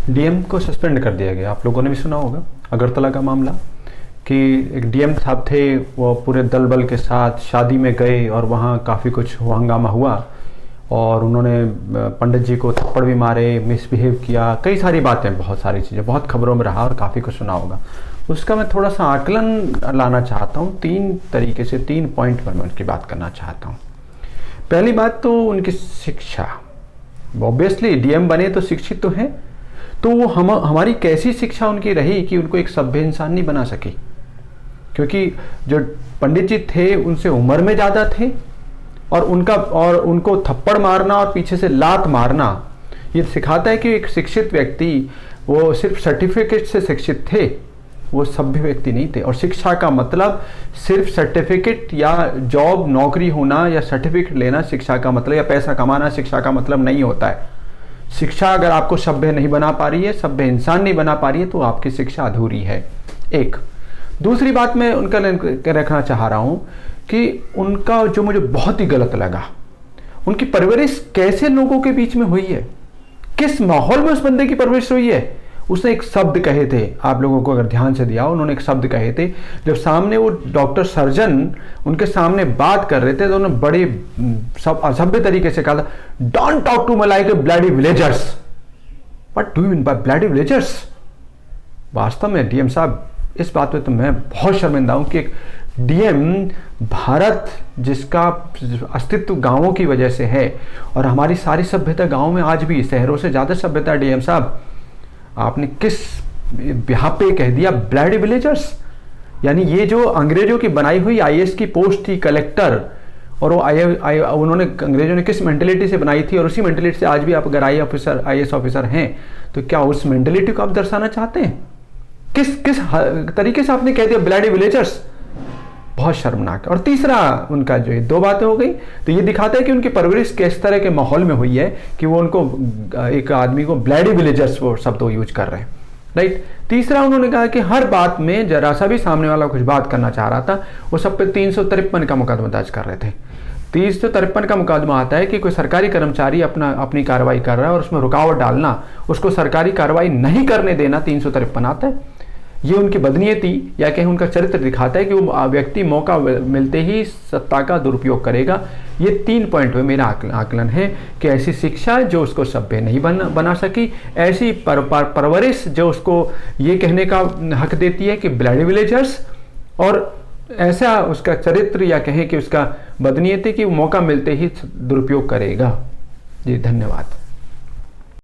DM को suspend कर दिया गया। आप लोगों ने भी सुना होगा अगरतला का मामला, कि एक डीएम साहब थे, वो पूरे दल बल के साथ शादी में गए और वहाँ काफ़ी कुछ हंगामा हुआ और उन्होंने पंडित जी को थप्पड़ भी मारे, मिसबिहेव किया, कई सारी बातें, बहुत सारी चीज़ें, बहुत खबरों में रहा और काफ़ी कुछ सुना होगा। उसका मैं थोड़ा सा आकलन लाना चाहता हूँ, 3 तरीके से 3 पॉइंट पर मैं उनकी बात करना चाहता हूँ। पहली बात तो उनकी शिक्षा, ऑब्वियसली डीएम बने तो शिक्षित तो हैं, तो वो हमारी कैसी शिक्षा उनकी रही कि उनको एक सभ्य इंसान नहीं बना सकी? क्योंकि जो पंडित जी थे उनसे उम्र में ज़्यादा थे और उनको थप्पड़ मारना और पीछे से लात मारना ये सिखाता है कि एक शिक्षित व्यक्ति वो सिर्फ सर्टिफिकेट से शिक्षित थे, वो सभ्य व्यक्ति नहीं थे। और शिक्षा का मतलब सिर्फ सर्टिफिकेट या जॉब नौकरी होना या सर्टिफिकेट लेना शिक्षा का मतलब, या पैसा कमाना शिक्षा का मतलब नहीं होता है। शिक्षा अगर आपको सभ्य नहीं बना पा रही है, सभ्य इंसान नहीं बना पा रही है, तो आपकी शिक्षा अधूरी है। एक दूसरी बात मैं उनका रखना चाह रहा हूं कि उनका जो मुझे बहुत ही गलत लगा, उनकी परवरिश कैसे लोगों के बीच में हुई है, किस माहौल में उस बंदे की परवरिश हुई है। उसने एक शब्द कहे थे, आप लोगों को अगर ध्यान से दिया, उन्होंने एक शब्द कहे थे जब सामने वो डॉक्टर सर्जन उनके सामने बात कर रहे थे, तो उन्होंने बड़े सब असभ्य तरीके से कहा था, don't talk to me like a bloody villagers. What do you mean by bloody villagers? वास्तव में डीएम साहब, इस बात पे तो मैं बहुत शर्मिंदा हूं कि एक डीएम, भारत जिसका अस्तित्व गांवों की वजह से है और हमारी सारी सभ्यता गांव में आज भी, शहरों से ज्यादा सभ्यता। डीएम साहब, आपने किस यहाँ पे कह दिया ब्लडी विलेजर्स? यानी ये जो अंग्रेजों की बनाई हुई आईएएस की पोस्ट थी, कलेक्टर, और वो उन्होंने अंग्रेजों ने किस मेंटेलिटी से बनाई थी, और उसी मेंटेलिटी से आज भी आप अगर आईएएस ऑफिसर हैं, तो क्या उस मेंटेलिटी को आप दर्शाना चाहते हैं? किस तरीके से आपने कह दिया ब्लडी विलेजर्स? बहुत शर्मनाक। और तीसरा उनका जो 2 बातें हो गई, तो ये दिखाता है कि उनकी परवरिश किस तरह के माहौल में हुई है कि वो उनको, एक आदमी को ब्लडी विलेजर्स वो शब्द यूज कर रहे हैं, राइट। तीसरा उन्होंने कहा कि हर बात में जरा सा भी सामने वाला कुछ बात करना चाह रहा था, वो सब पे 353 का मुकदमा दर्ज कर रहे थे। 353 का मुकदमा आता है कि कोई सरकारी कर्मचारी अपनी कार्रवाई कर रहा है और उसमें रुकावट डालना, उसको सरकारी कार्रवाई नहीं करने देना, 353 आता है। ये उनकी बदनीयती या कहीं उनका चरित्र दिखाता है कि वो व्यक्ति मौका मिलते ही सत्ता का दुरुपयोग करेगा। ये 3 पॉइंट में मेरा आकलन है कि ऐसी शिक्षा जो उसको सभ्य नहीं बना सकी, ऐसी परवरिश जो उसको ये कहने का हक देती है कि ब्लडी विलेजर्स, और ऐसा उसका चरित्र या कहें कि उसका बदनीयती कि वो मौका मिलते ही दुरुपयोग करेगा। जी धन्यवाद।